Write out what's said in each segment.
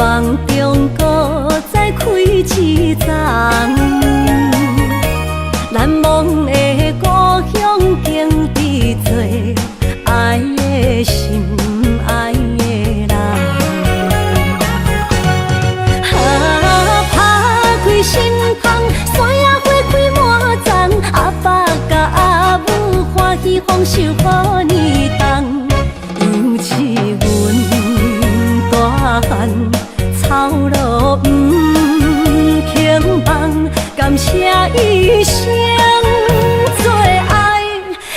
梦中搁再开一丛，难忘的故乡经伫做爱的心爱的人。打开心窗，山野花开满丛，阿爸甲阿母欢喜丰收好年冬，尤是阮大汉草路不轻放，感谢一生做爱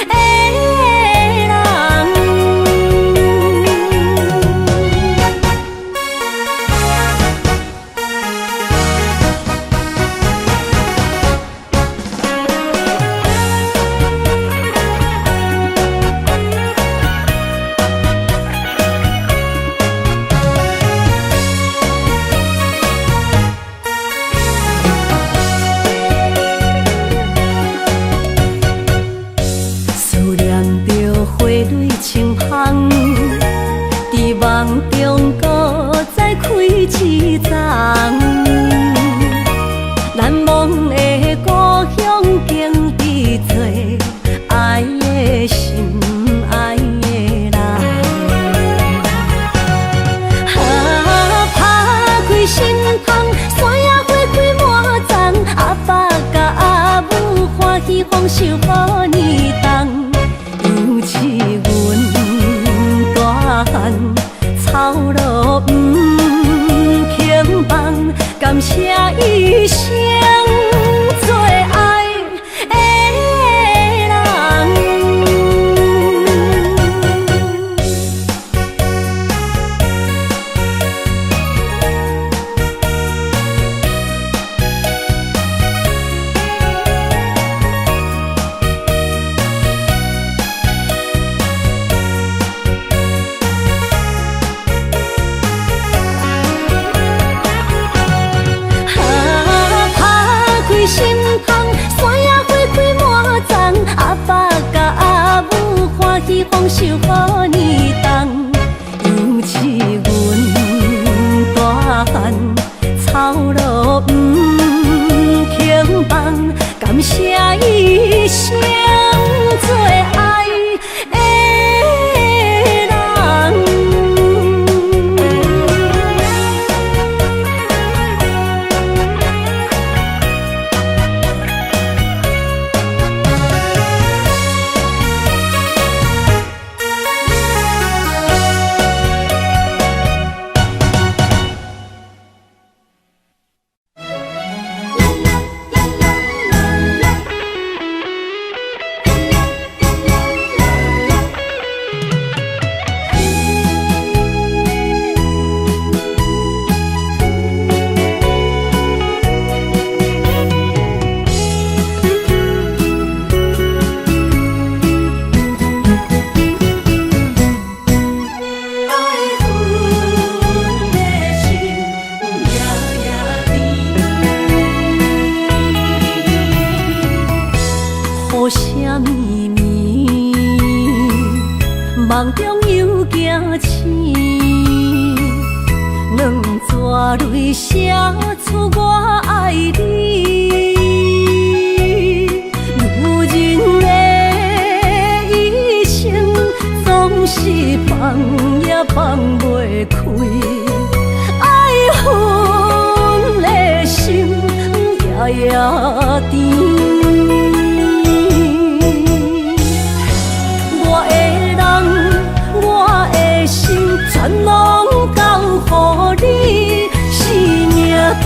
的人。清香，伫梦中搁再开一丛，难忘的故乡经伫做爱的心爱的人。打开心窗，山野花开满丛，阿爸甲阿母欢喜丰收好年冬，尤是阮草路不轻放，感谢一生做爱的人。心窗，山野花开满丛，阿爸甲阿母欢喜丰收好年冬，尤是阮大汉草路不轻放，感谢一生做爱的人。为什么梦中又惊醒？两撮泪写出我爱你。女人的一生总是放也放袂开，爱恨的心夜夜甜。全拢交予你，生命中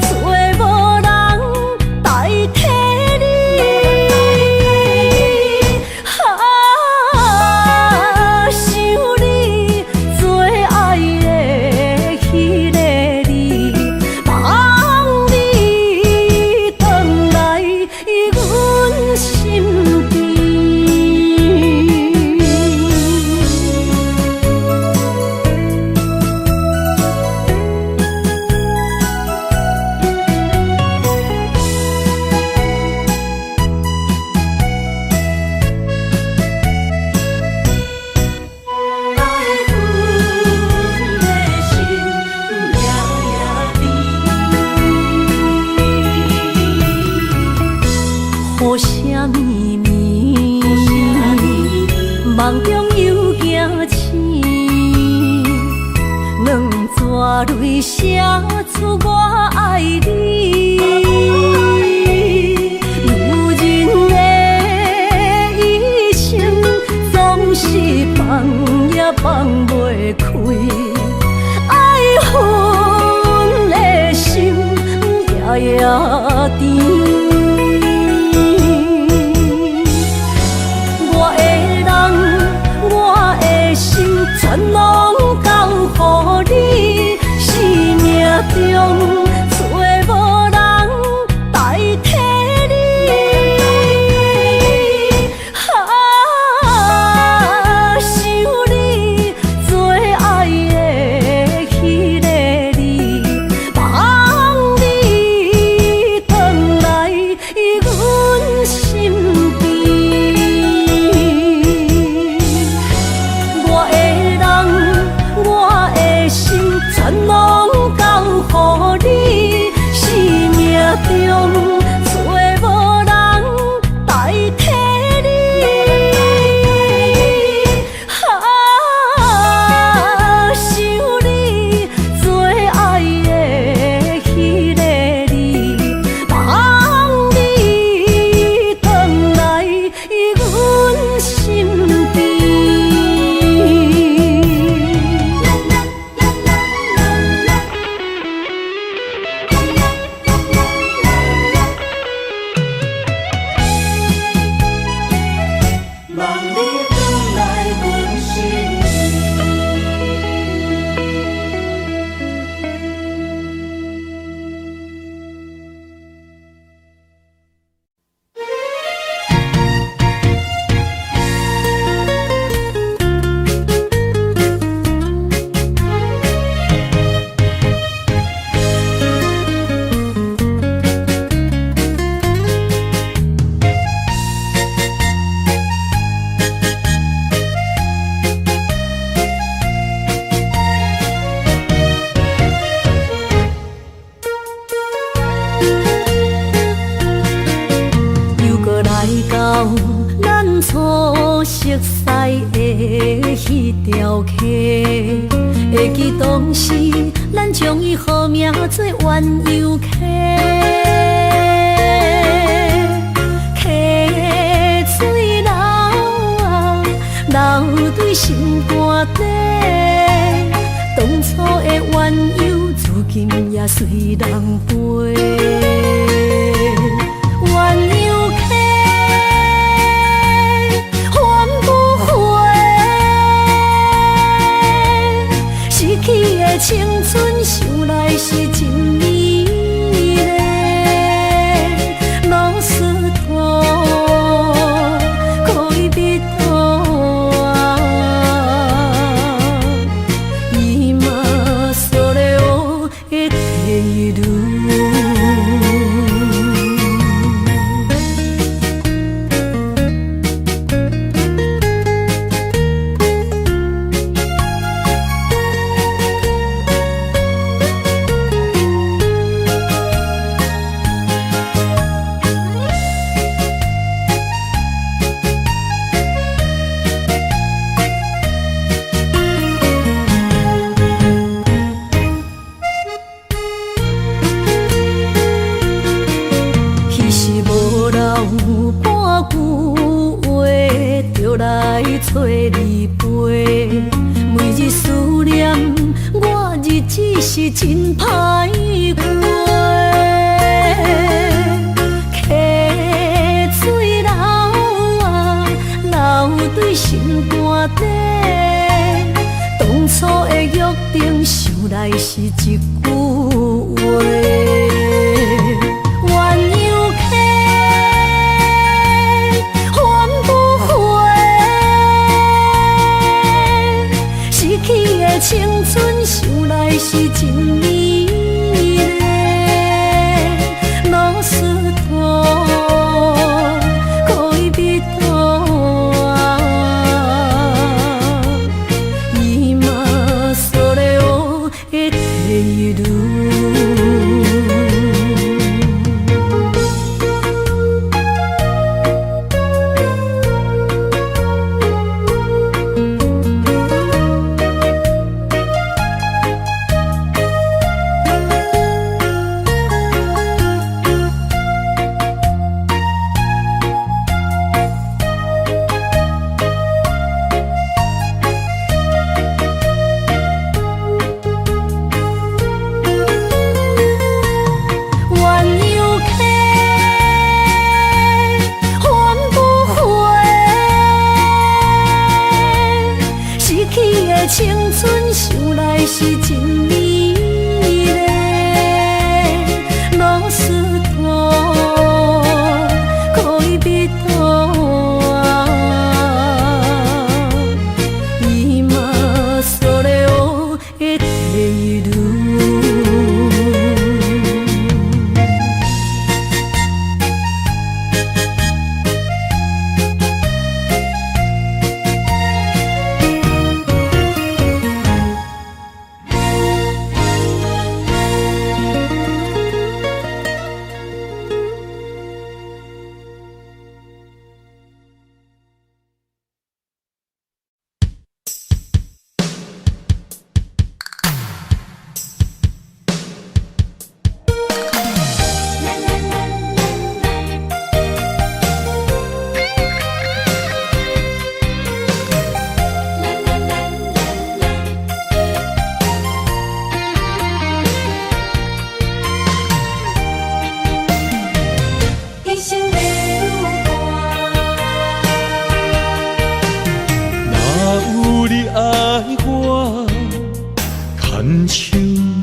找无人代替你。想你做爱的迄个你，望你回来阮心边。泪写出我爱你。女人的一生总是放也放袂开，爱恨的心夜夜甜。全拢交予你，生命中找无人代替你。想你做爱的迄个你，望你回来阮身边。全拢交予你，生命中找无人代替你。想你做爱的迄个你，望你回来阮身边。咱初熟悉的迄条溪，会记当时咱将伊号名做鸳鸯溪。溪水流啊，流对心肝底。当初的鸳鸯，如今也随人飞。鸳鸯青春想来是真美丽，老师徒可以比图啊，伊嘛所了的地路。找你陪，每日思念我，日子是真歹过。溪水流啊，流对心肝底。当初的约定，想来是一句话。青春想来是真美丽，老师徒可以比图啊，伊嘛所了的地路。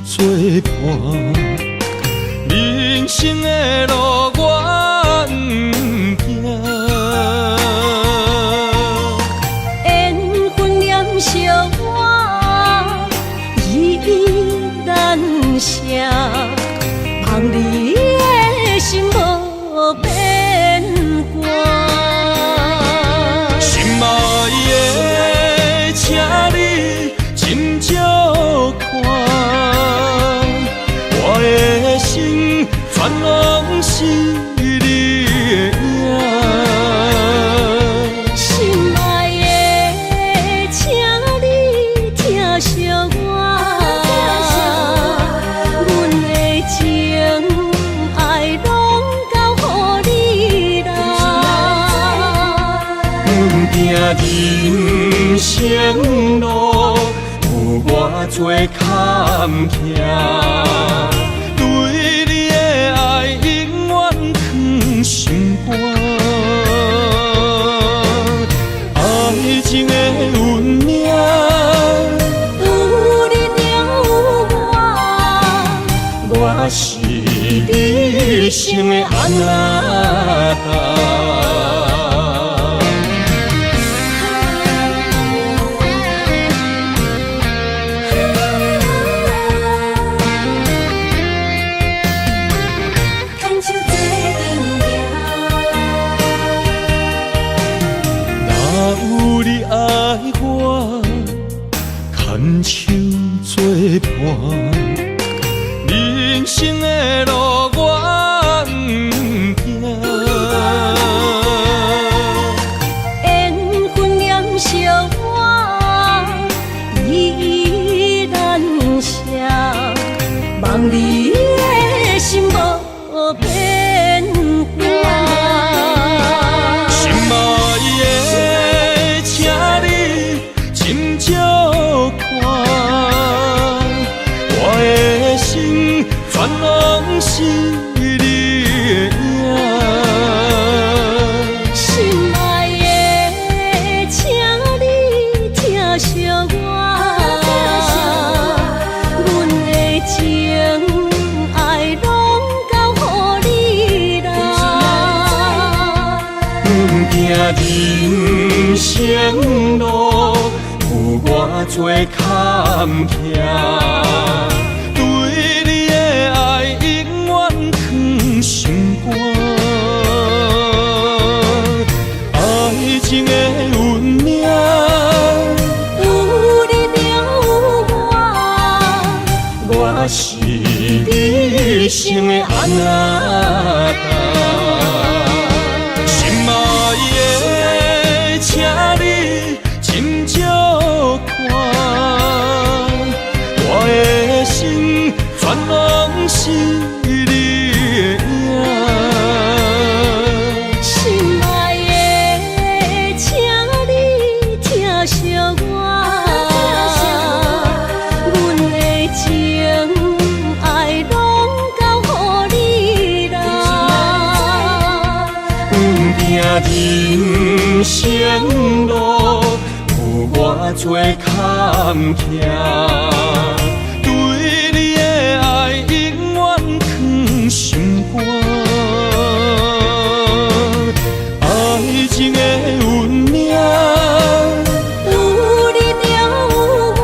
作伴，人生的路我不行。缘分念惜我，依依难舍，望你的心无变卦。心爱的，请你斟酌看，我的心全拢是你的影。心爱的，请你疼惜我，阮的情爱拢交予你啦。人生路有偌多坎坷，对你的爱永远藏心肝。爱情的运命，有你有我，我是你生的安那牵手作伴，人生的路我不行。缘分念惜我，依依难舍，望你的心无变卦。心爱的，请你斟酌看，我的心全拢是你的影。心爱的，请你疼惜我，阮的情爱拢交予你啦。人生路有偌多坎坷，对你的爱永远藏心肝。爱情的运命，有你有我，我是你生的安那心爱的，请你斟酌看，我的心全拢是你的影。心爱的，请你疼惜我，阮的情爱拢交予你啦。人生路有偌多坎坷，对你的爱永远藏心肝。爱情的运命，有你有我，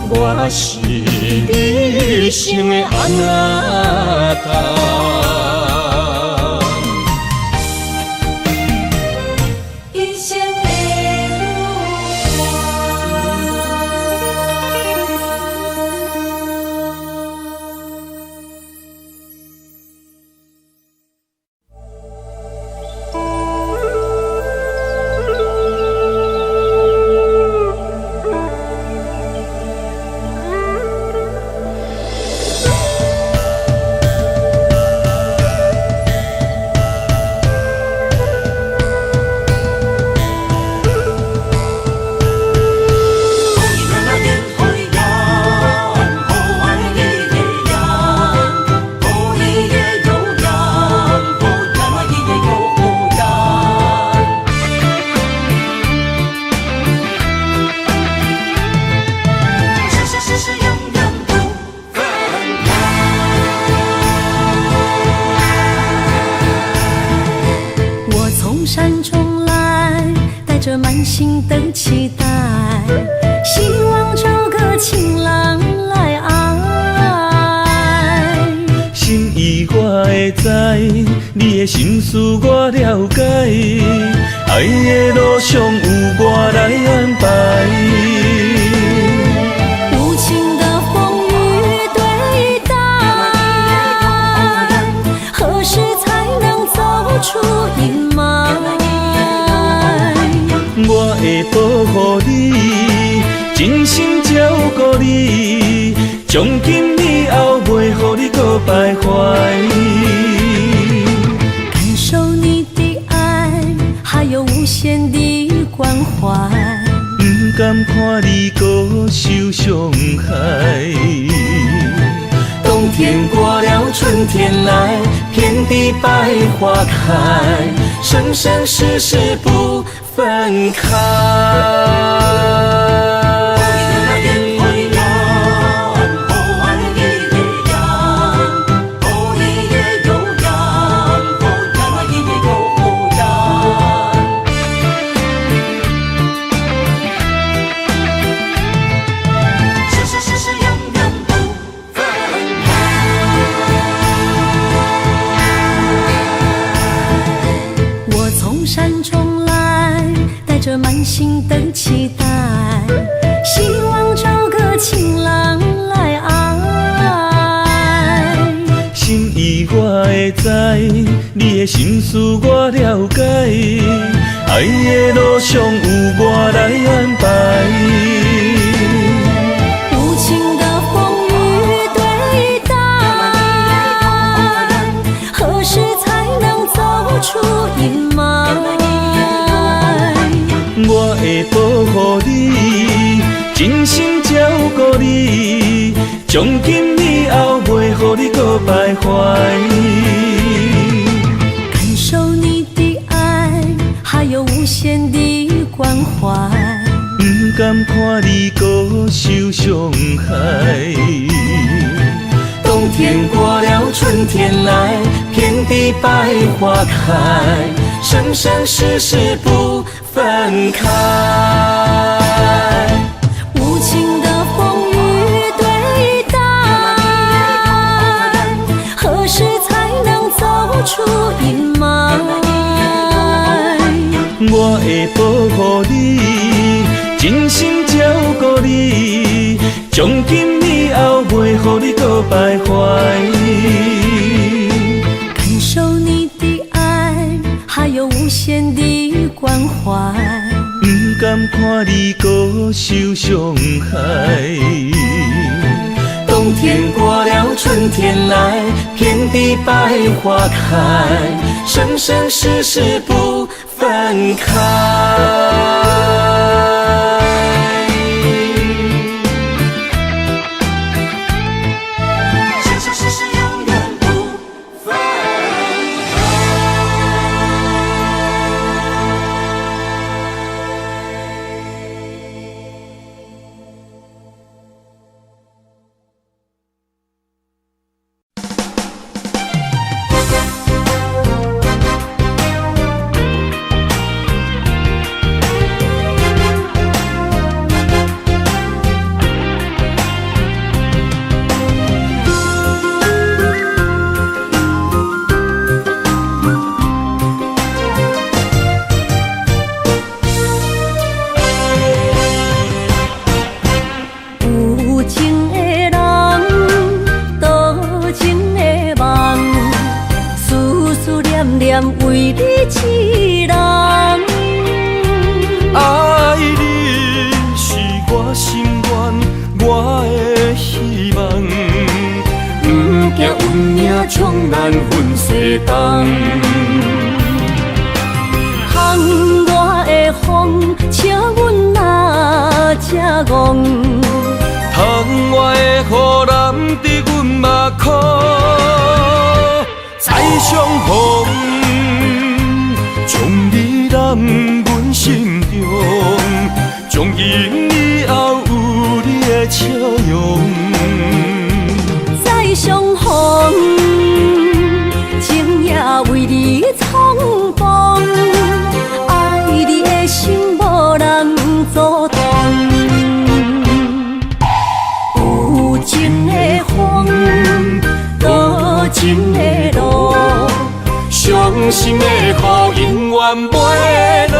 我是你生的安那一生的着满心的期待，希望找个情人来爱。心意我会知，你的心思我了解，爱的路上有我来安排。无情的风雨对待，何时才能走出阴霾？我会保护你，真心照顾你，从今以后袂予你搁徘徊。感受你的爱，还有无限的关怀。不甘看你搁受伤害。冬天过了，春天来，遍地百花开，生生世世不分开。满心的期待，希望找个情人来爱。心意我会知，你的心思我了解，爱的路上有我来安排。无情的风雨对待，何时才能走出阴霾？我会保护你，真心照顾你，从今以后袂予你搁徘徊。感受你的爱，还有无限的关怀。不甘看你搁受伤害。冬天过了，春天来，遍地百花开，生生世世不分开。无情的风雨对待，何时才能走出阴霾？我会保护你，真心照顾你，从今以后袂予你搁徘徊。感受你的爱，还有无限的关怀。不甘看你搁受伤害。冬天过了，春天来，遍地百花开，生生世世不分开。为你痴人，爱你是我心愿，我的希望。不惊运命冲咱分西东，窗外的风笑阮哪这戆，窗外的雨淋伫阮目眶，再相逢。将你揽阮心中，从今以后有你的笑容。再相逢，情也为你冲动，爱你的心无情的路，伤心的雨永远袂落。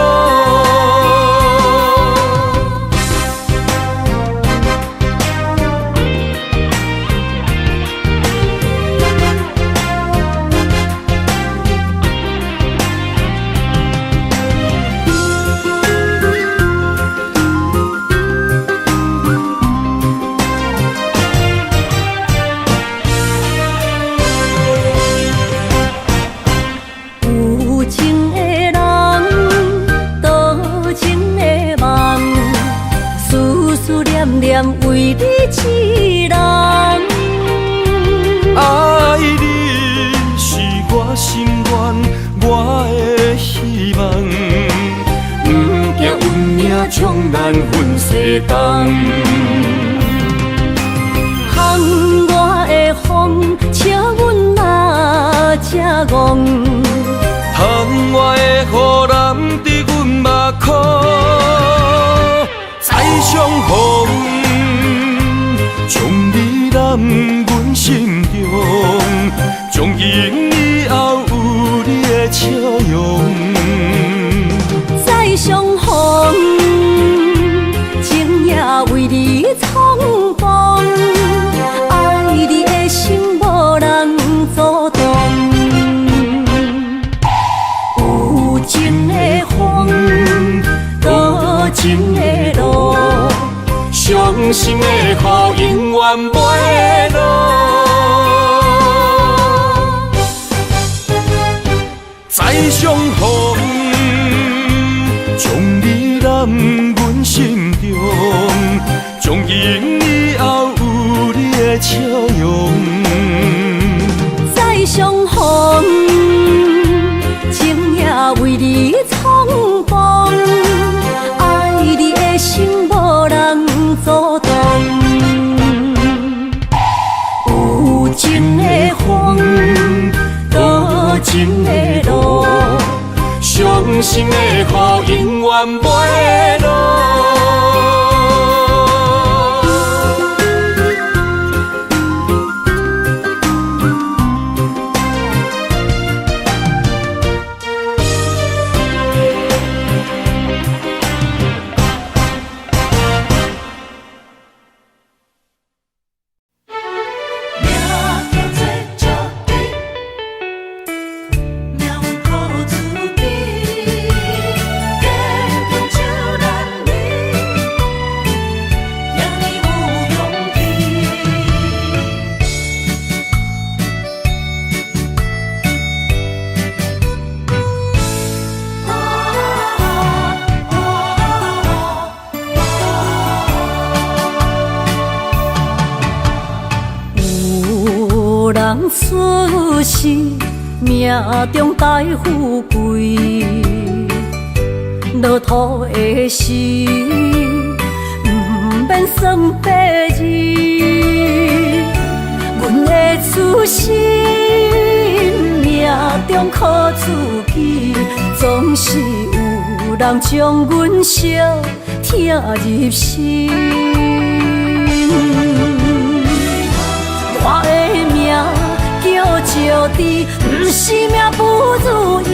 为你一人，爱你是我心愿，我的希望。不惊运命冲咱分世东，巷外的风笑阮嘛正戆，窗外的雨淋伫阮目眶，再相逢。将你揽阮心中，从今以后有你的笑容。再相逢，情也为你冲动，爱你的心无人阻挡。有情的风，多情的路。伤心的雨永远袂落，再相逢，将你揽阮心中，从今以后有你的笑容。再相逢，情也为你冲动，爱你的心无人阻挡。有情的风，多情的路，伤心的雨永远袂落。出世命中带富贵，落土的时，不免算白字。阮的出身命中靠自己，总是有人将阮惜听入心。我的命叫石地，不是命不如意，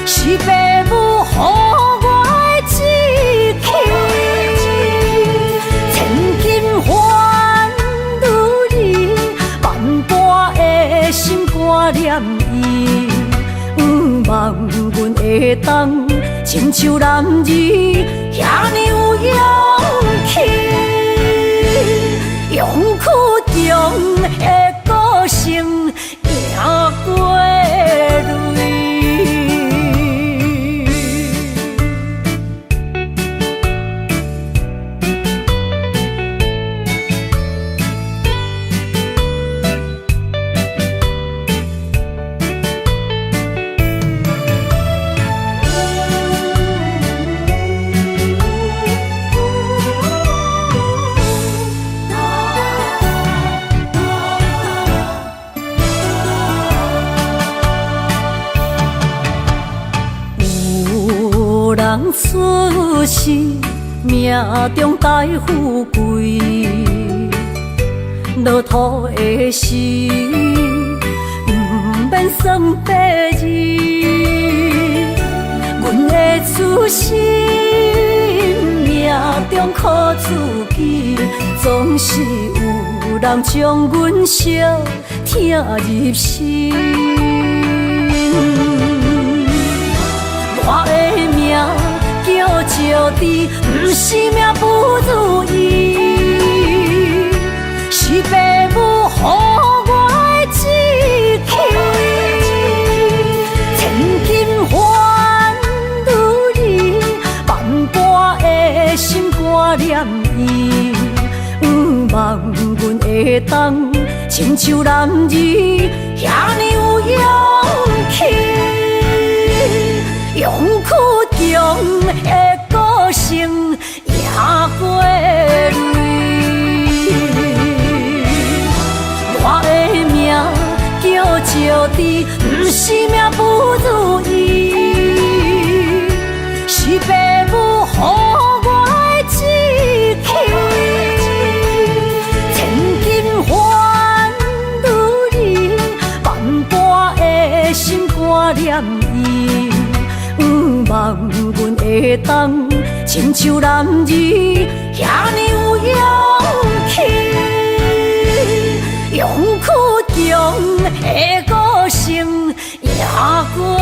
是父母予我的志气。千金换如意，万般的心肝念伊，不望阮会当亲像男儿遐尼有勇气。勇气中的个性赢过泪。人出世命中带富贵，落土的时，不免算白日。阮的初心，命中苦自己，总是有人将阮惜听入心。我的命叫石滴，不是命不如意，是父母予我的志气。千金换如意，万般的心肝念伊，望阮会当亲像男儿遐尼有勇气。勇屈强的个性赢过泪，我的命叫石滴，不是命不如意，是父母予我的志气。千金换如意，万般的心肝念伊。望阮会当亲像男儿遐尼有勇气，勇屈强的个性赢过泪。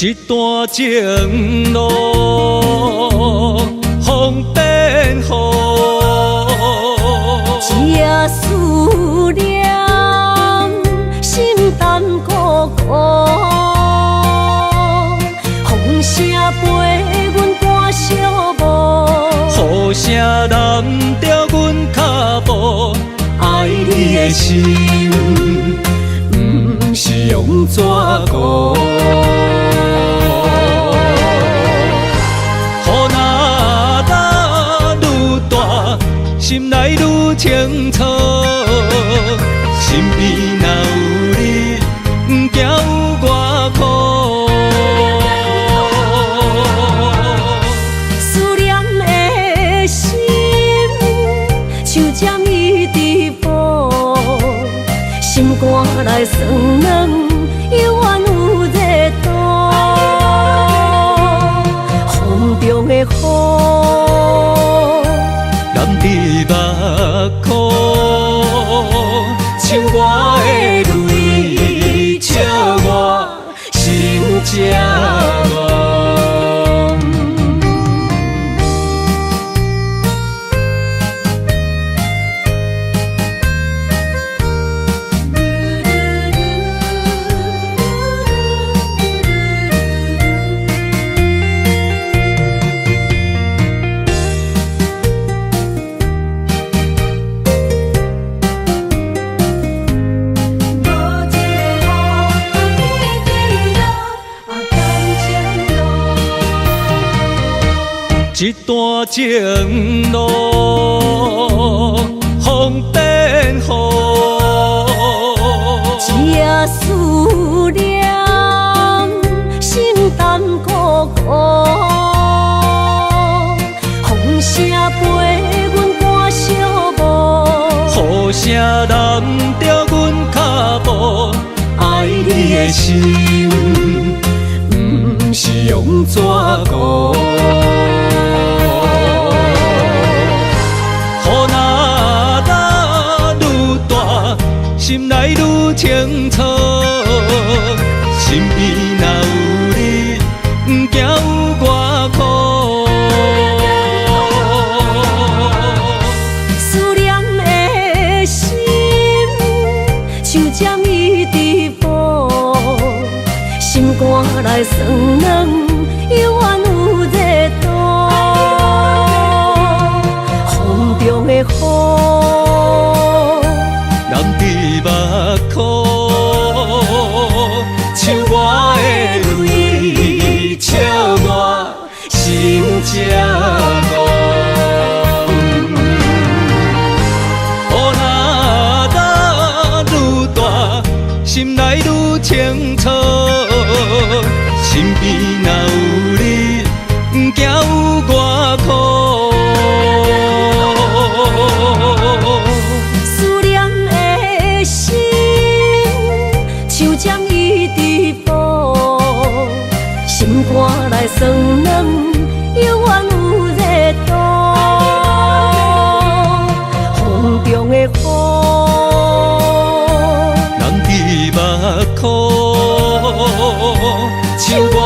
一段情路风变雨，一夜思念心淡孤孤，风声陪阮赶小步，雨声淋着阮脚步，爱你的心不是用纸糊。心内愈清楚，身边若有你，不惊有我苦。思念的心像针伊直补，心肝内酸软，犹原有热度。风中的雨。你目眶，像我的泪，笑我心正乱。一段情路风变雨，一夜思念心淡孤孤，风声陪阮赶小步，雨声淋着阮脚步，爱你的心不是用纸糊。心内愈清楚，身边若有你，不惊有我苦。思念的心像针伊直补，心肝内酸软，犹原有热度。风中的雨。目眶，像我的泪，笑我心正乱。雨若愈大，心内愈清楚，身边若有你，不惊有我苦。心肝内酸软，犹原有热度。风中的雨，淋伫目眶，像我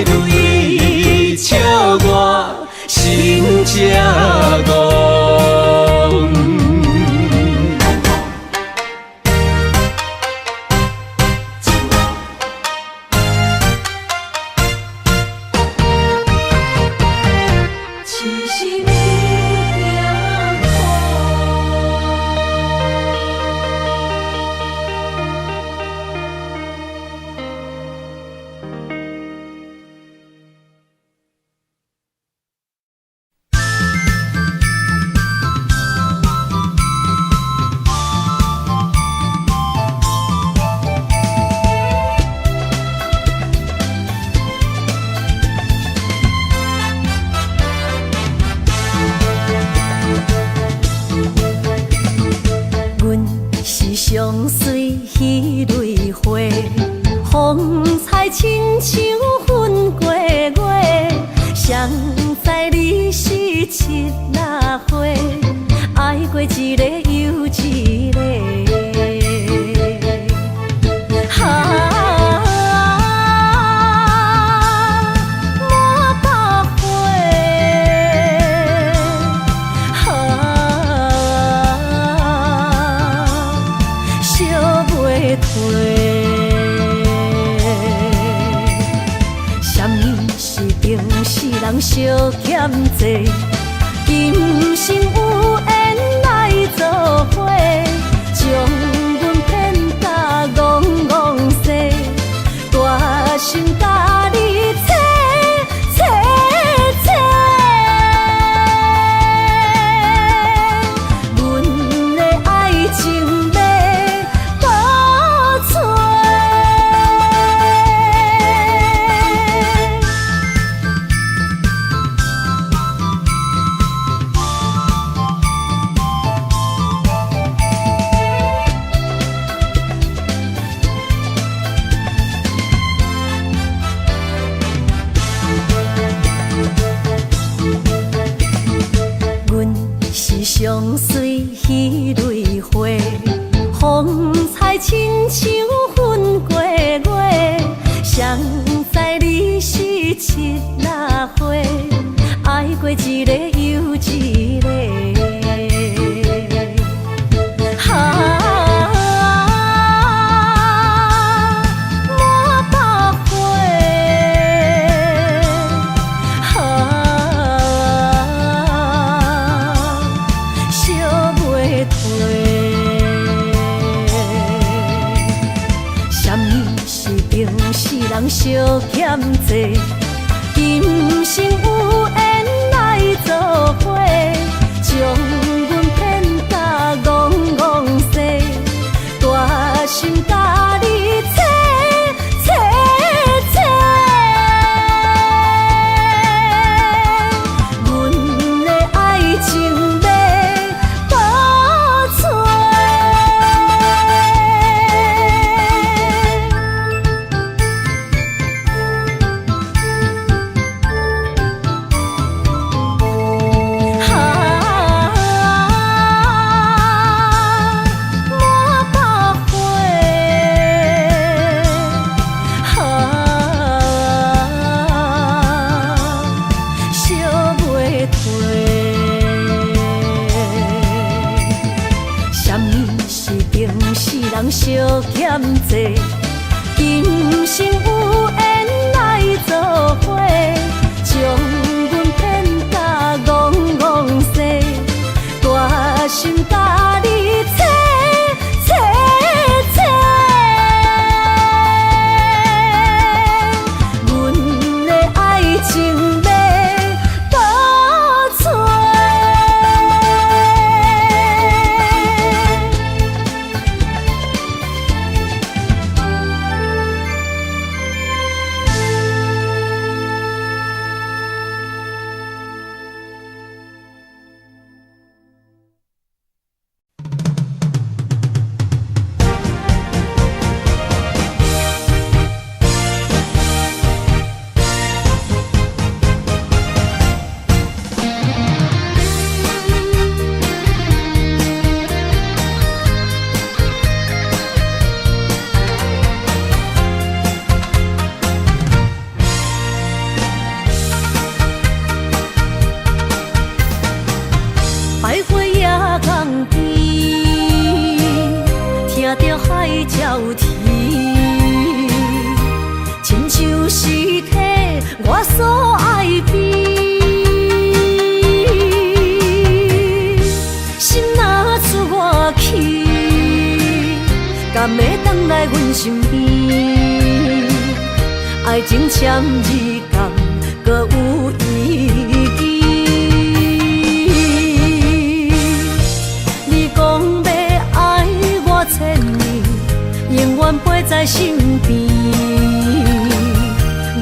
的泪，笑我心正乱。相随彼蕊花，风采亲像云过月。谁知你是七那花，爱过一个又一个。济，今生有缘来做伙，将阮骗甲戆戆西，大心甲你找找找，阮的爱情要倒找。相随彼蕊花，风采亲像云过月。谁知你是七若花，爱过一个又一个。人相欠债，今生有缘来做伙，将阮骗甲戆戆西，大心甲你找找找，阮的爱情要倒找。人相欠债，今生有缘来做伙，将阮骗甲戆戆西，大心甲你找找找，阮的爱情要倒找。徘徊夜港边，听着海鸟啼，亲像是体我所爱边。心若出我去，敢会回来阮身边？爱情签字讲，搁有意义。千年，永远陪在身边。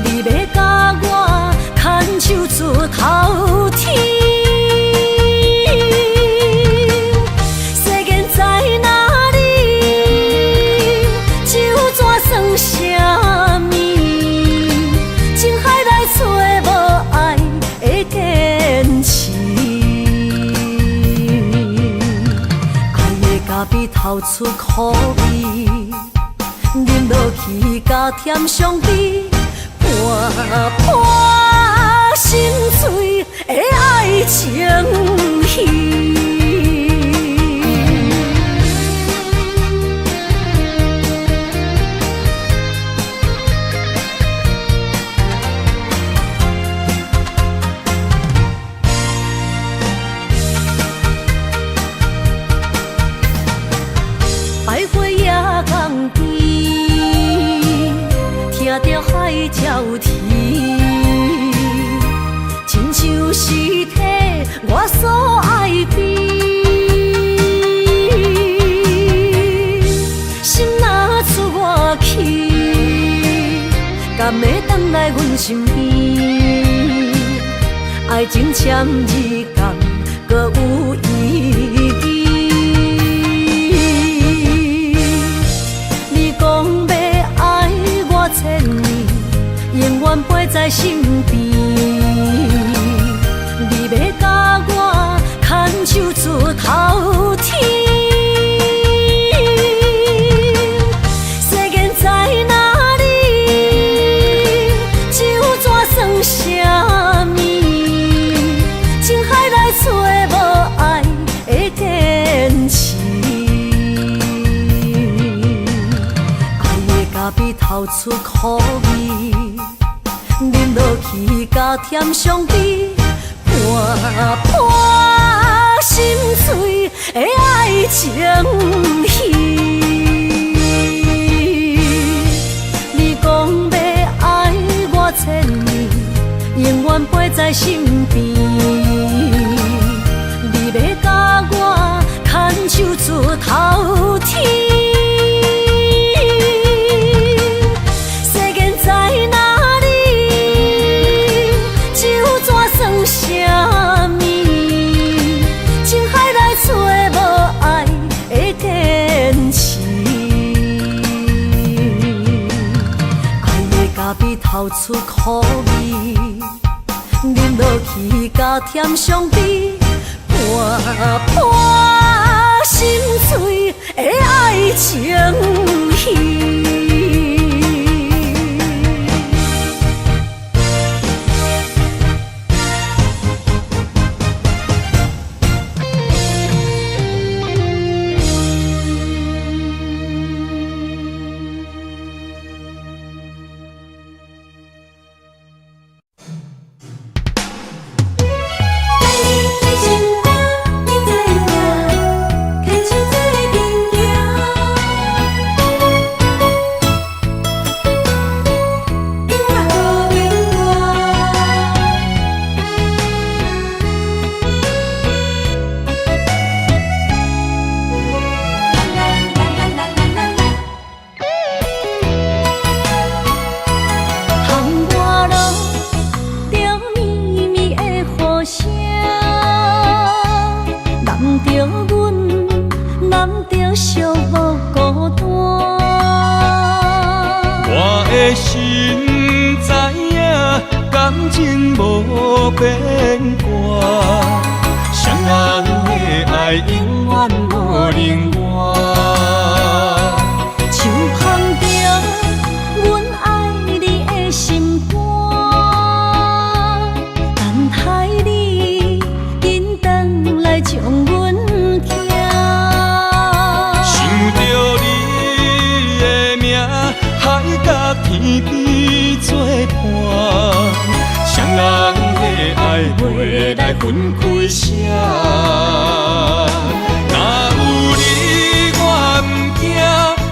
你要甲我牵手出头天，世间在哪里？就怎算啥物？情海来找无爱的坚持。咖啡透出苦味，饮落去加添伤悲，伴伴心碎的爱情戏。鸟天，亲像是体我所爱悲。心若出我去，敢会回来阮身边？爱情签字间，搁有意义。你讲要爱我千年，永远陪在身边。你要甲我牵手出头天。世间在哪里？酒怎算啥物？情海来找无爱的天赐。爱的咖啡透出苦味，饮落去甲甜相比，破破心碎的爱情戏。你讲要爱我千年，永远陪在身边。你要甲我牵手出头天。啥物？情海来找无爱的天赐。爱的咖啡透出苦味，饮落去甲甜相比，破破心碎的爱情戏。心知影，感情无变卦，双人的爱永远无另外。像捧着阮爱你的心肝，等待你紧转来将阮寄。想着你的名，海甲天边作伴，双人的爱袂来分开啥。若有你我毋惊，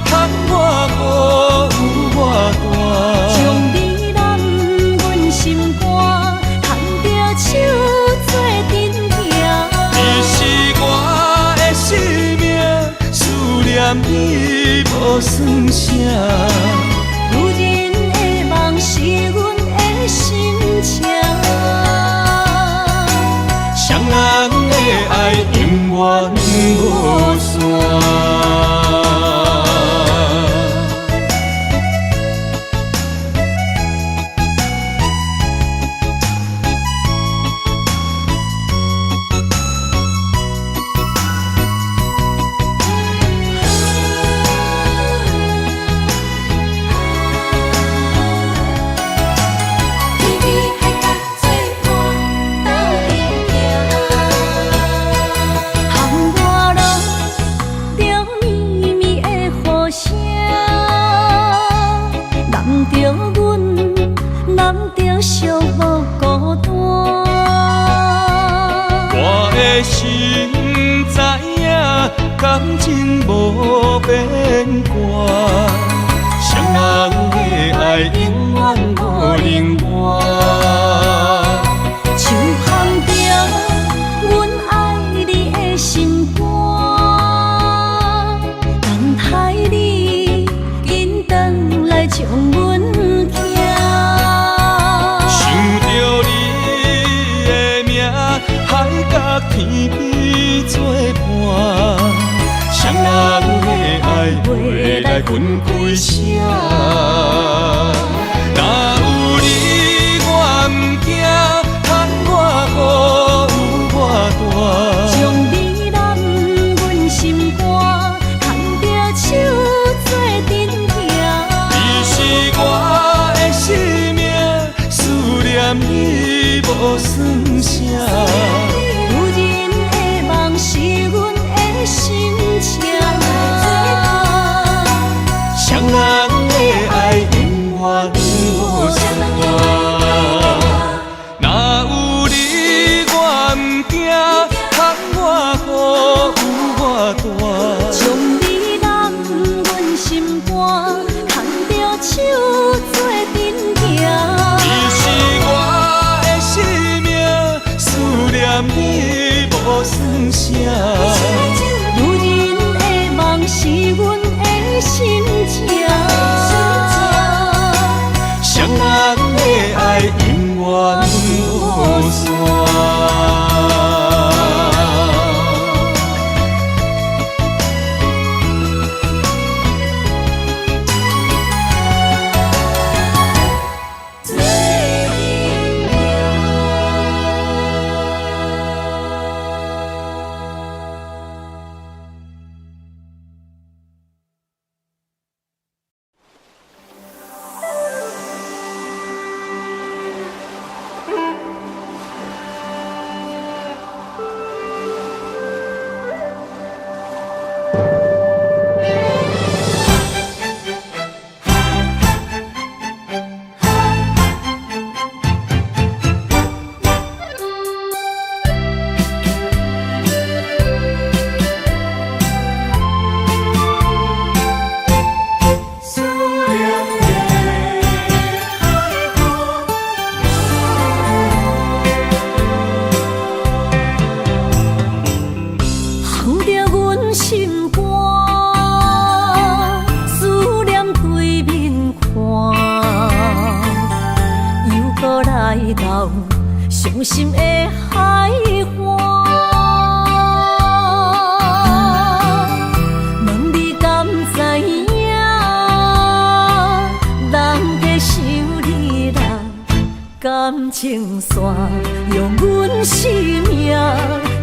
通我无我大。将你揽阮心肝，牵着手做阵行。你是我的生命，思念你无算啥。女人的梦是阮的心情，双人的爱永远无散。心知影，感情无变卦，双人的爱爱永远无冷漠。手放着阮爱你的心肝，等待你紧转来将阮寄。想着你的名，海角天边作伴，双人的爱袂来分开声。若有你我毋惊，窗外雨有我大。将美男阮心肝，牵着手做阵行。你是我的生命，思念你无算啥。有人的梦是阮的心情，双人的爱永远无散。若有你我毋惊，窗外雨有我大。将美男阮心肝，牵着手做阵行。你是我的生命，思念你无算啥。有人的梦是阮的心情，双人的爱永远无散。伤心的海岸，问你敢知影？人在想你啦，感情线用阮生命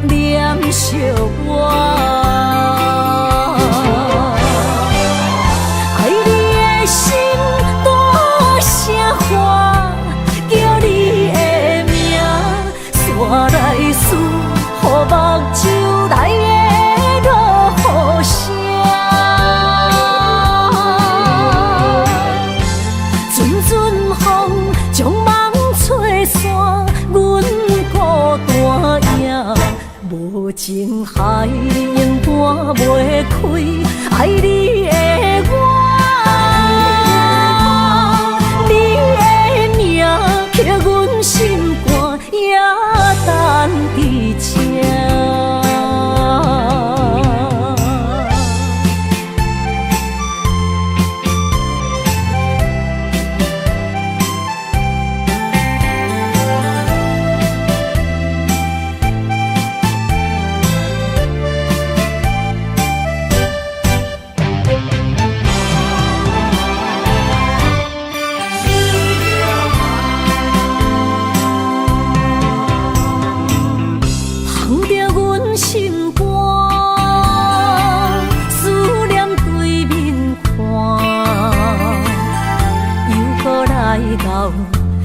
念惜我。爱你的心大声喊，叫你的名，山来思，予目睭来的落雨声。阵阵风将梦吹散，阮孤单影，无情海永断袂开，爱你的我。刻阮心肝也等伫这。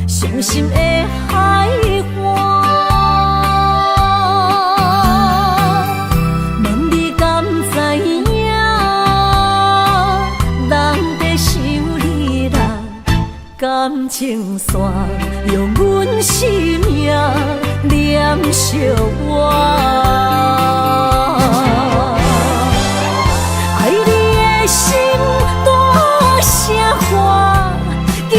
伤心的海岸，问你敢知影？人在想你啦，感情线用阮生命念惜我。爱你的心大声喊，叫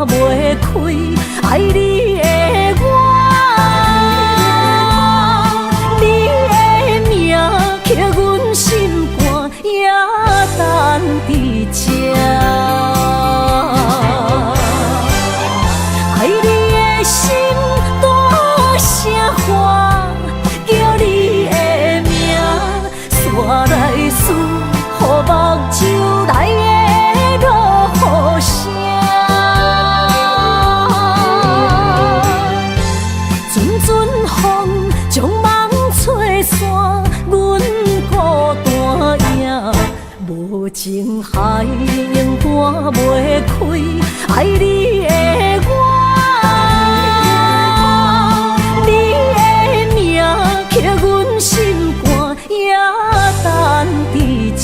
袂开，爱你的我，你的名刻阮心肝，也等伫这。爱你的心大声喊，叫你的名，煞来思，予目睭内的落雨声。阵阵风将梦吹散，阮孤单影，无情海永断袂开，爱你的我。刻阮心肝，也等伫这。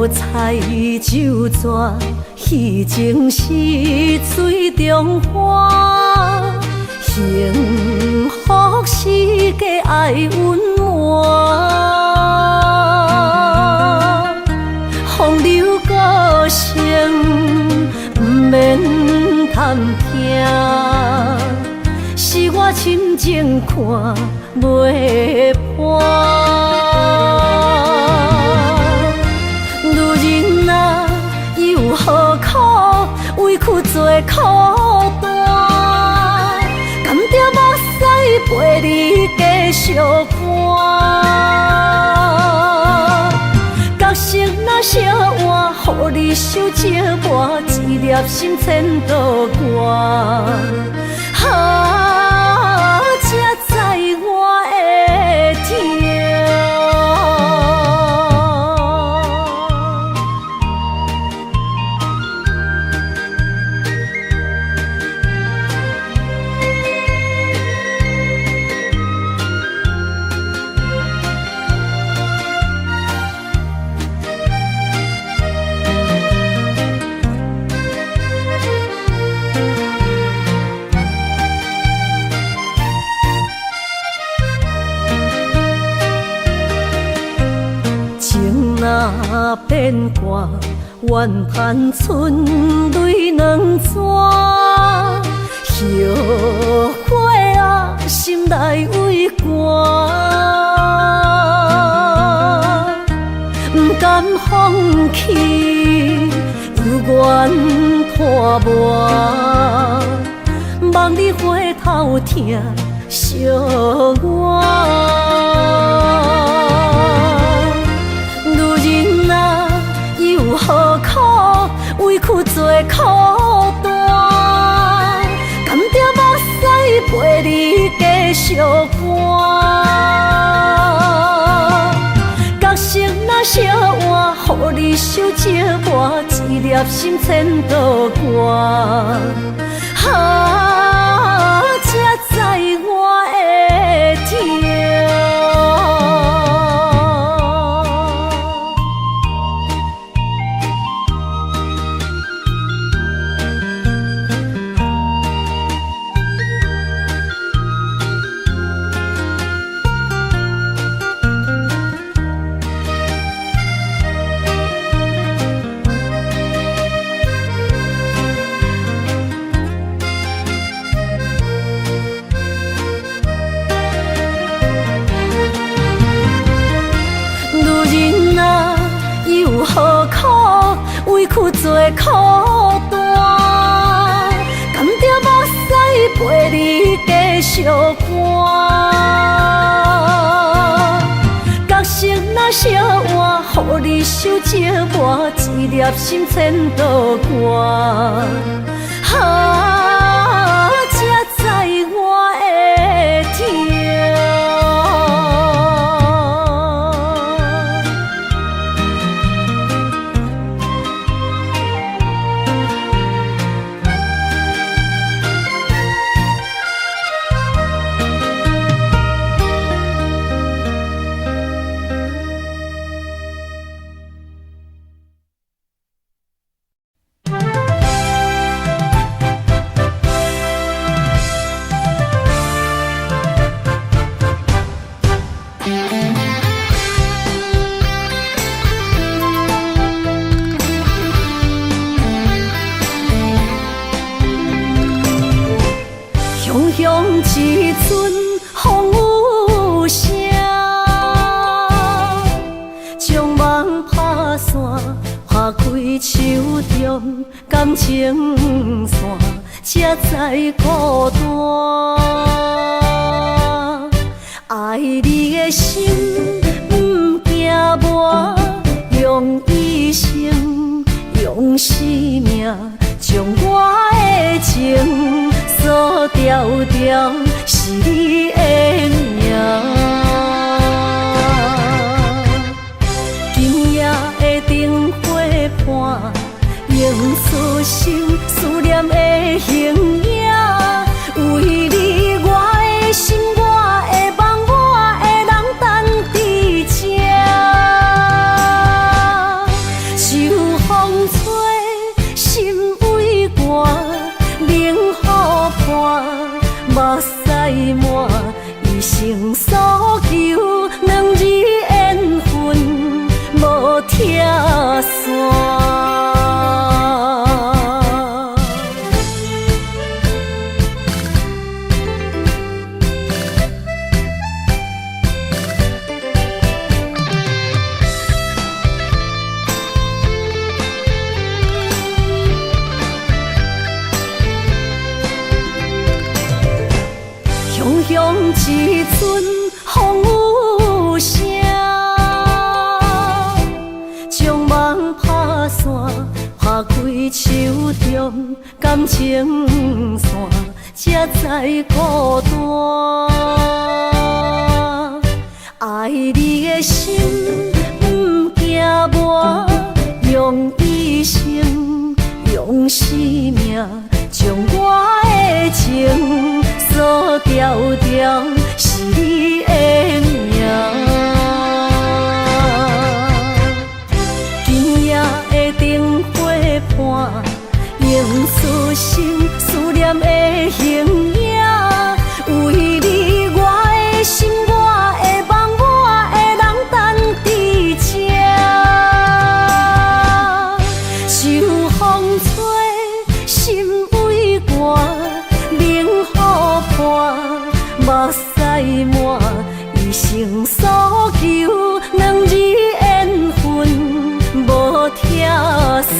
彩酒泉，戏情是水中花，幸福世界爱温暖。风流歌声不免叹听，是我深情看袂破。何苦委屈做孤单？甘着目屎陪你继续寒。角色若烧换，予你受折磨，一粒心千度外。才知我的痛。若变卦，怨叹春泪两逝。后悔啊，心内为寒，不甘放弃，有缘拖磨，望你回头听惜我。何苦委屈做孤单？甘着目屎陪你继续寒。角色若烧换，予你受折磨，一粒心千度外。才知我的痛。何苦委屈做孤单？甘着目屎陪寂寞角色若烧换，予你受折磨，一粒心千度寒。才知我的痛。一阵风雨声，将梦拍散，拍开手中感情线，才知孤单。爱你的心不惊磨，用一生，用生命，将我的情锁条条，是你的名。今夜的灯火伴，映出心思念的形影。为你我的心，我的梦，我的人等在这。秋风吹，心为寒，冷雨伴，目屎满，一生所求，两字缘分无拆散。响一阵风雨声，将梦拍散，拍开手中感情线，才知孤单。爱你的心不惊磨，用一生，用生命，将我的情锁条条，是你的名。今夜的灯火伴，映出心思念的形影。为你我的心，我的梦，我的人等在这。秋风吹，心为寒，冷雨伴，目屎满，一生所求，两字缘分无拆散。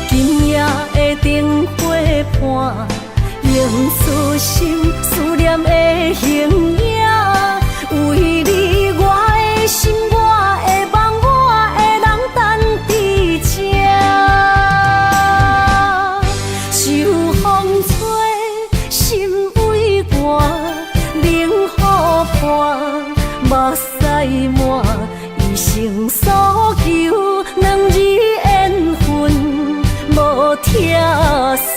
今夜的灯火伴，映出心思念的形影。为你我的心，我的梦，我的人等在这。秋风吹，心为寒，冷雨伴，目屎满，一生所求，两字缘分无拆散。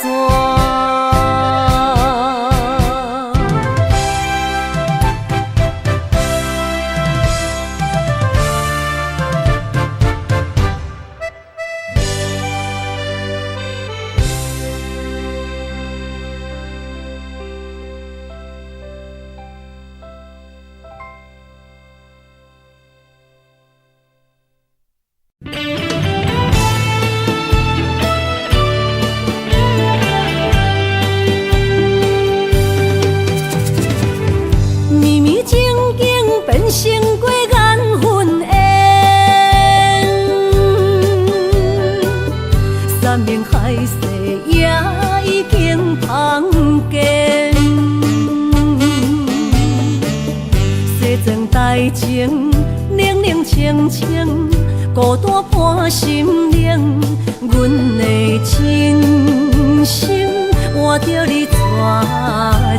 代情，冷冷清清，孤单伴心灵。阮的真心换着你绝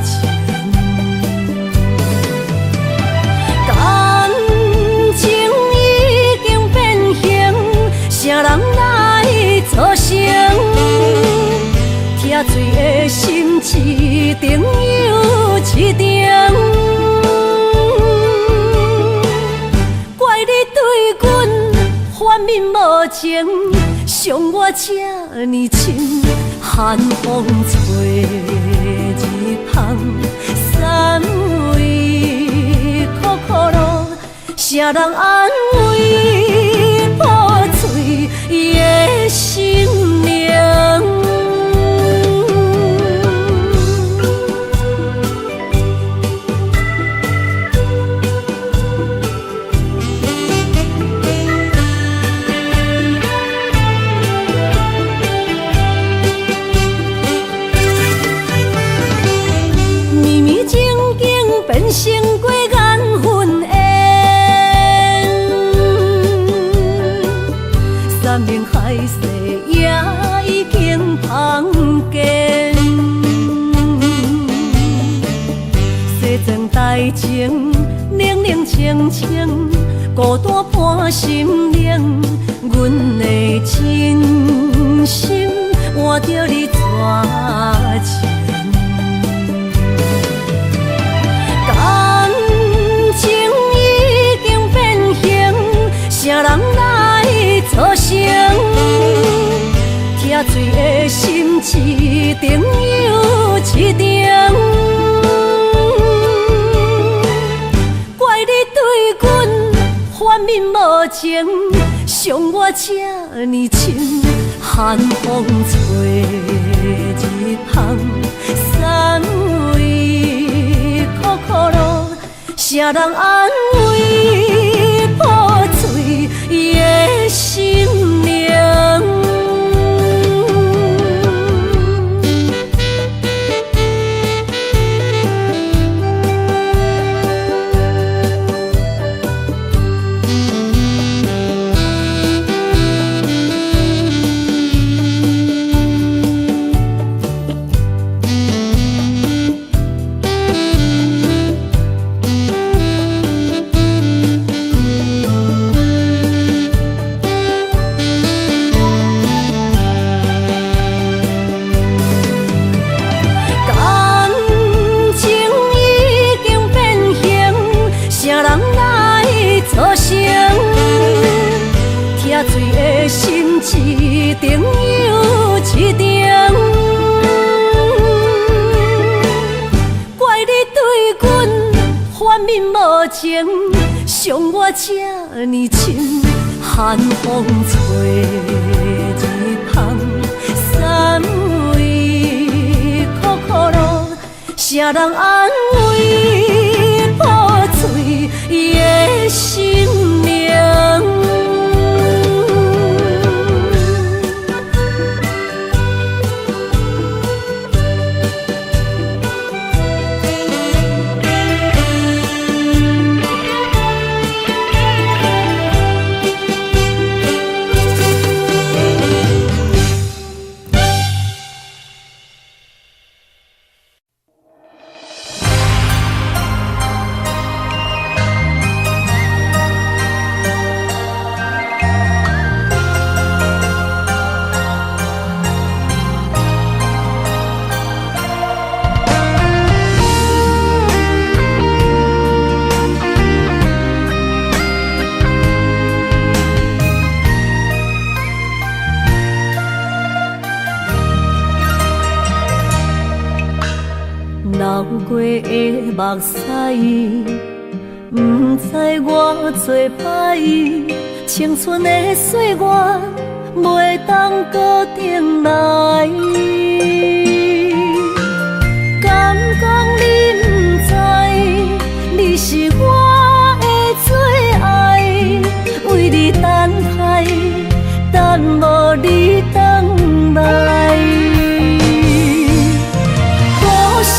情，感情已经变形，啥人来作成？疼水的心一定又一定。怪你对阮反面无情，伤我这呢深，寒风吹日芳，三位苦苦路，啥人安慰破碎的心灵？变成过缘分缘，山盟海誓也已经芳见。西装代情，冷冷清清，孤单伴心灵。阮的真心换着你绝情。啥人来作成？疼水的心一定又一定。怪你对阮反面无情，伤我这呢深，寒风吹日芳，三位苦苦路，啥人安慰破碎的心灵？心一定又一定，怪你对阮反面无情，伤我这呢深，寒风吹日芳，三位苦苦路，啥人安慰破碎的心灵？流过的目屎，不知我做歹，青春的岁月袂当搁重来。敢讲你不知，你是我的最爱，为你等待，等无你回来。故事。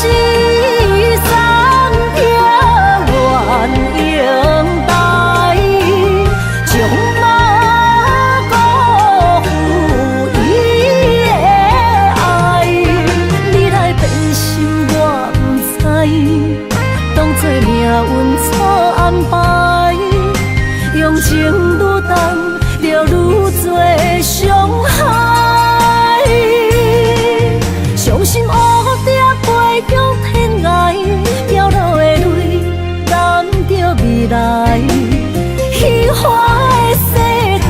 情愈重，就愈多伤害。伤心乌蝶飞向天涯，飘落的泪染着未来。虚华的世界，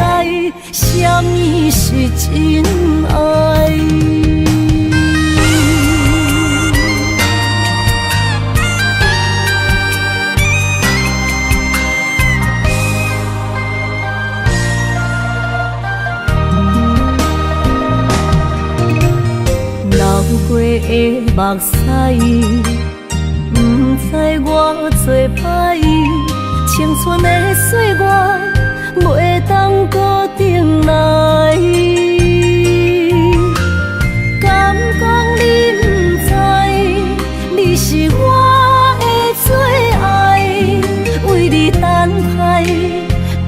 什么是真爱？流过的目屎，不知我做歹，青春的岁月袂当搁重来。敢讲你不知，你是我的最爱，为你等待，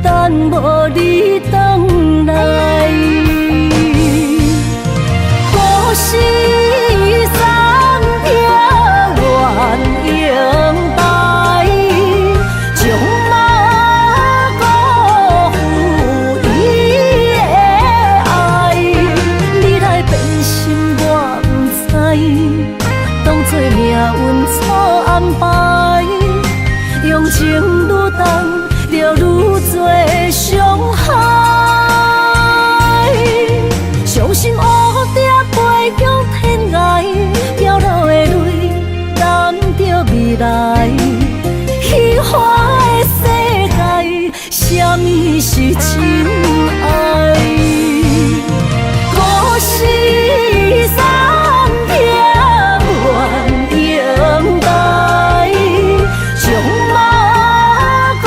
等无你回来。故事三篇愿永代，将马辜负伊的爱。你来变心我不知，当作命运错安排。用情愈重，就愈多伤害。伤心乌蝶飞向天涯，飘落的泪染着未来。虚华的世界，什么是真爱？故事三篇愿永代，将马辜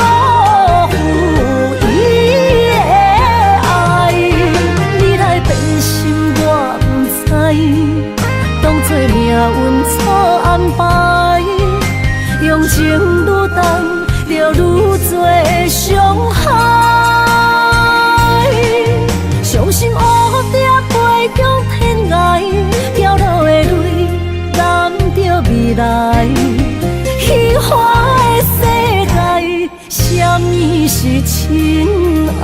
负伊的爱。你来变心我不知，当作命运错安排。用情愈重，就愈多伤害。伤心乌蝶飞向天涯，飘落的泪染着未来。虚华的世界，什么是真爱？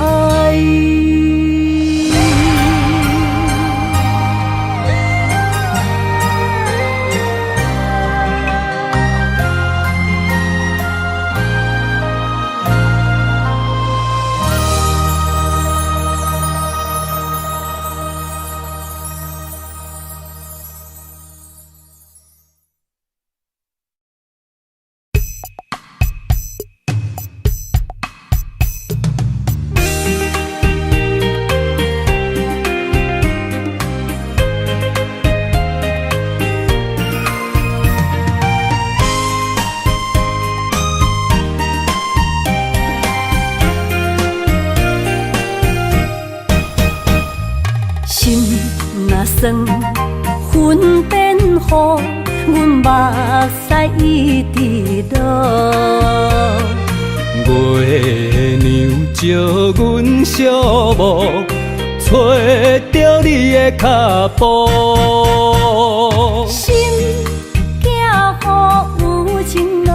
算云变雨，阮目屎一直落。月娘照阮寂寞，找着你的脚步。心行雨有情浓，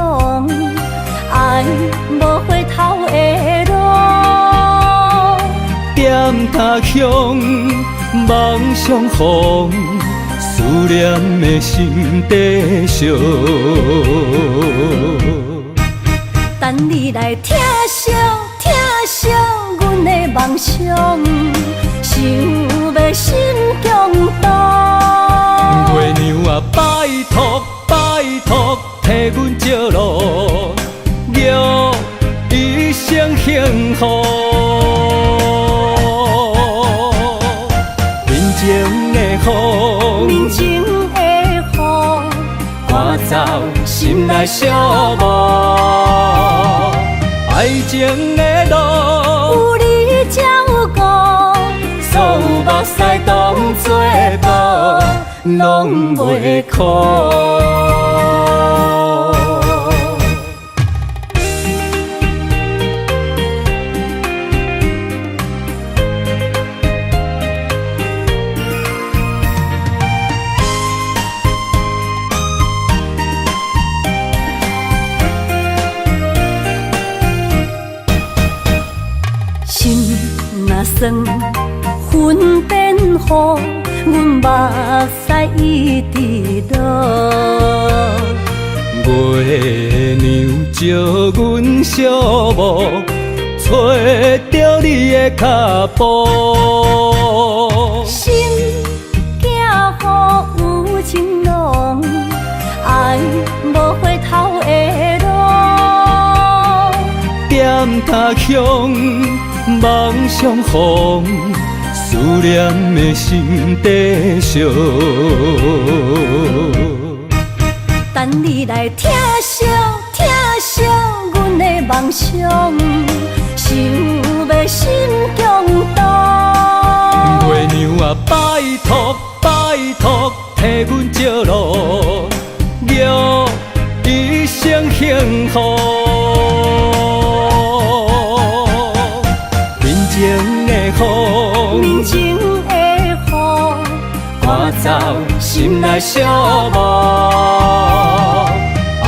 爱无回头的路。点他向梦相逢，思念的心底烧。等你来听惜听惜阮的梦想，想要心强大。月娘啊，拜托拜托，替阮照路，愿一生幸福。面前的雨，面前的雨，赶走心内寂寞。爱情的路，有你才有我，所有目屎当作宝，拢袂苦。算，分辨好，阮目屎一直落。月娘照阮小墓，找着你的脚步。心行予有情浓，爱无回头的路。点他乡，梦相逢，思念的心底烧。等你来疼惜阮的梦想，想要心中动。月娘啊，拜托，替阮照路，祝一生幸福。面前的雨，面前的雨，赶走心内小雾。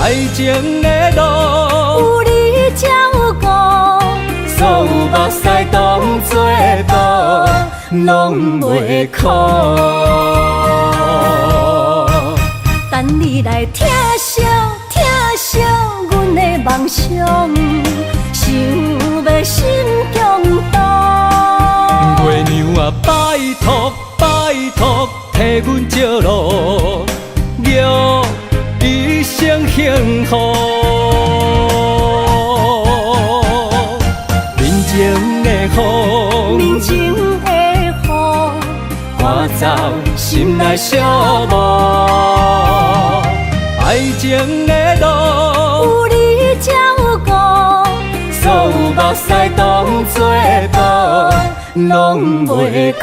爱情的路，有你才有我，所有目屎当作布，拢袂哭。等你来疼惜阮的梦想，想要心中动。月娘啊，拜托，替阮照路，祝一生幸福。面前的雨，面前的雨，赶走心内小雾。爱情的路，有你才有我，所有目屎当作布，拢袂哭。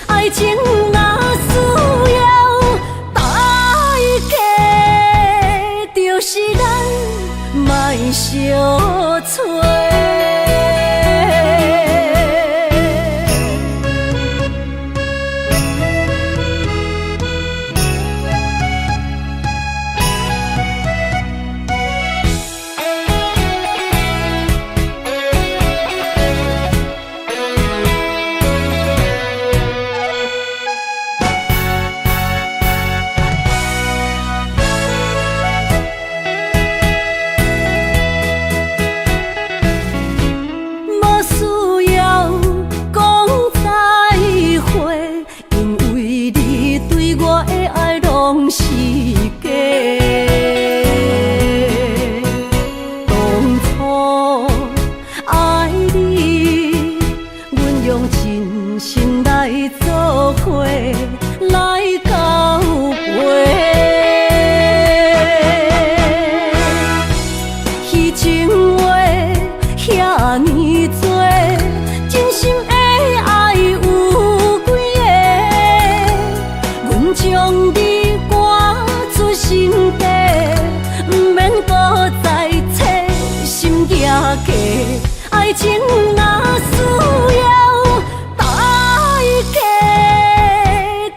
爱情若需要代价，就是咱莫相找。遐尼多，真心的爱有爱情若需要代价，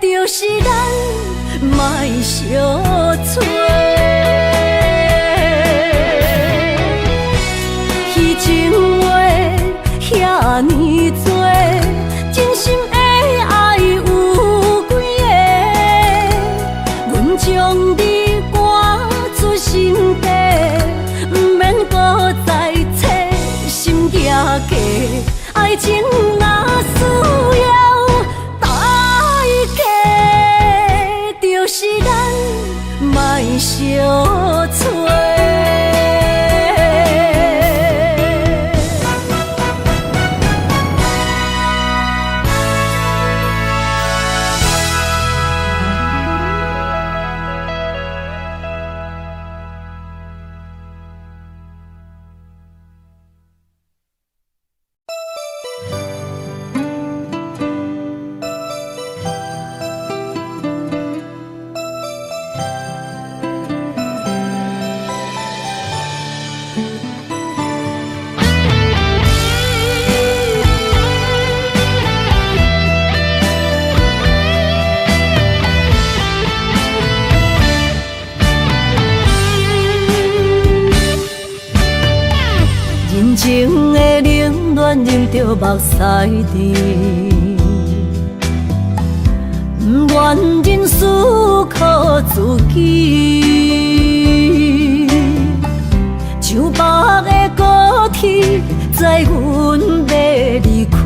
就是咱莫相找。彼情话遐尼多，真心的爱有几个？阮将你赶出心底，不免搁再找心行价。爱情若需要代价，就是咱莫相找。情的冷暖忍着目屎滴，不愿忍思靠自己，像白的高铁载阮要离开，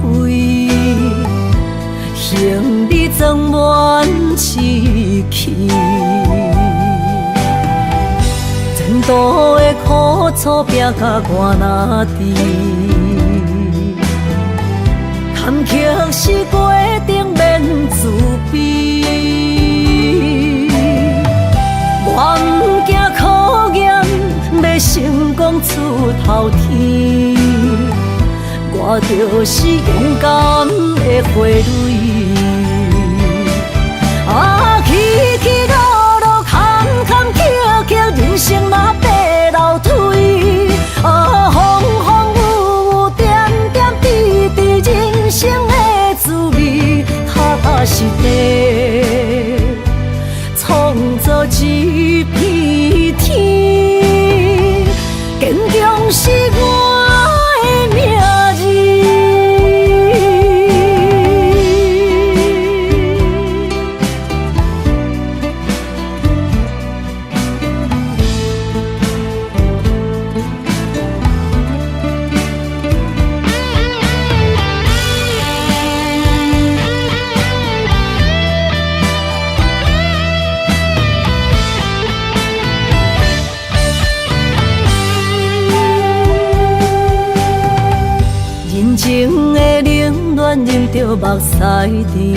行李装满痴气。前途的苦楚拼甲我若知，坎坷是过程免自卑，我毋惊考验，要成功出头天，我就是勇敢的花蕊。起起落落，坎坎坷坷，人生若爬楼梯。风风雨雨，点点滴滴，人生的滋味，踏踏实地，创造一片天。坚强是我的名字。情的冷暖忍着目屎滴，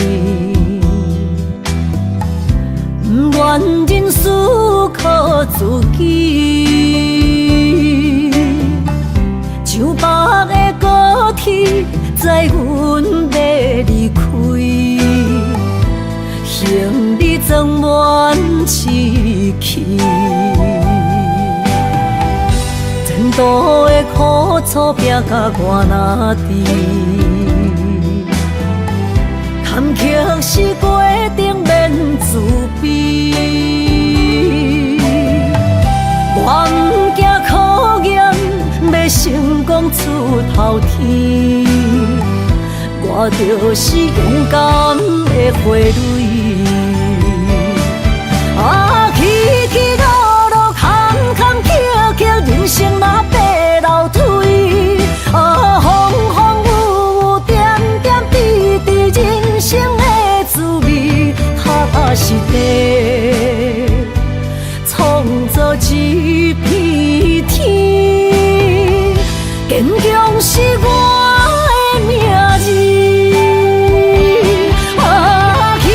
不愿忍思靠自己，像白的高铁载阮要离开，行李装满痴气。前途的苦楚拼甲我若知，坎坷是过程免自卑，我毋惊考验，要成功出头天，我就是勇敢的花蕊。起起落落，坎坎坷坷，人生若爬楼梯。风风雨雨，点点滴滴，人生的滋味，踏踏实地，创造一片天。坚强是我的名字。起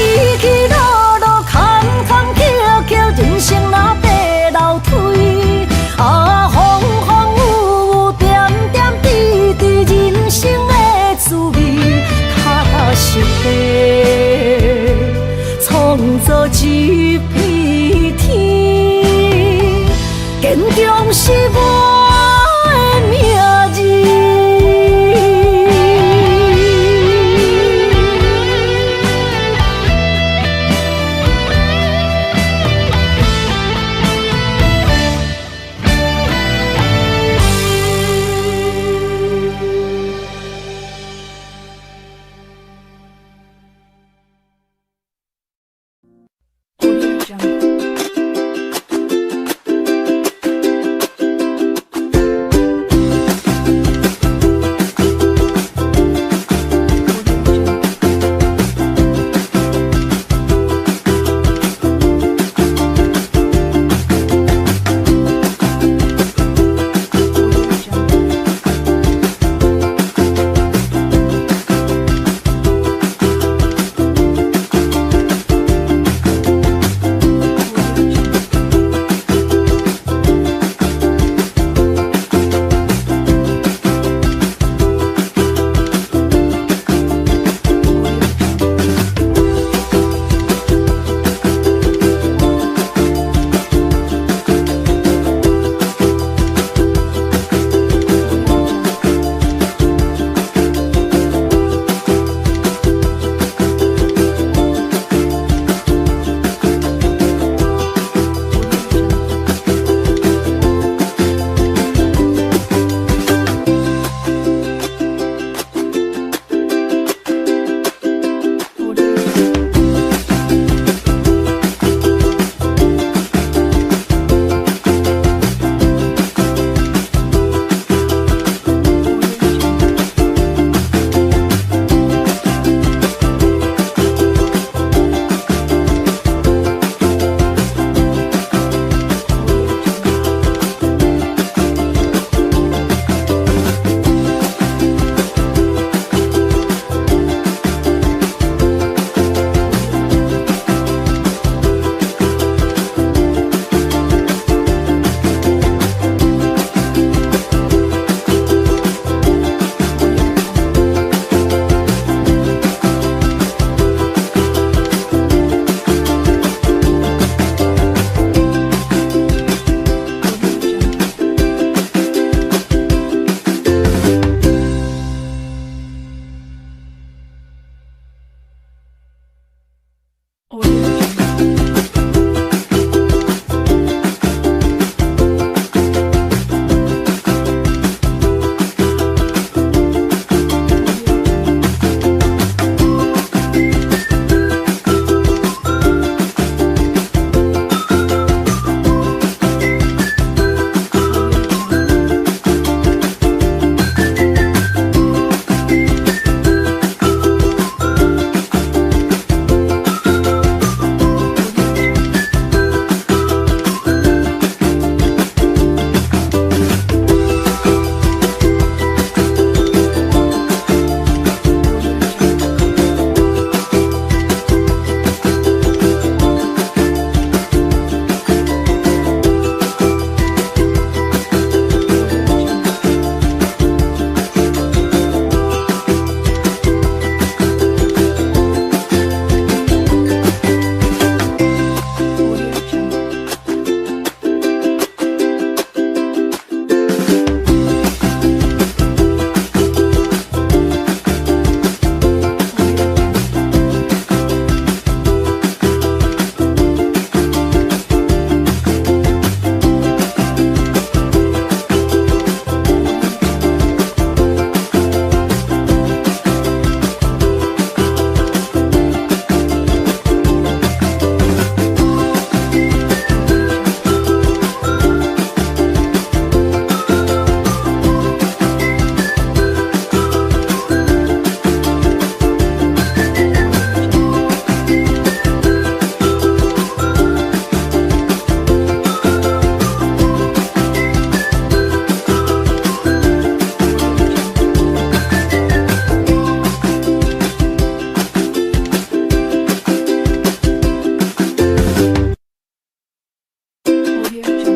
Yeah.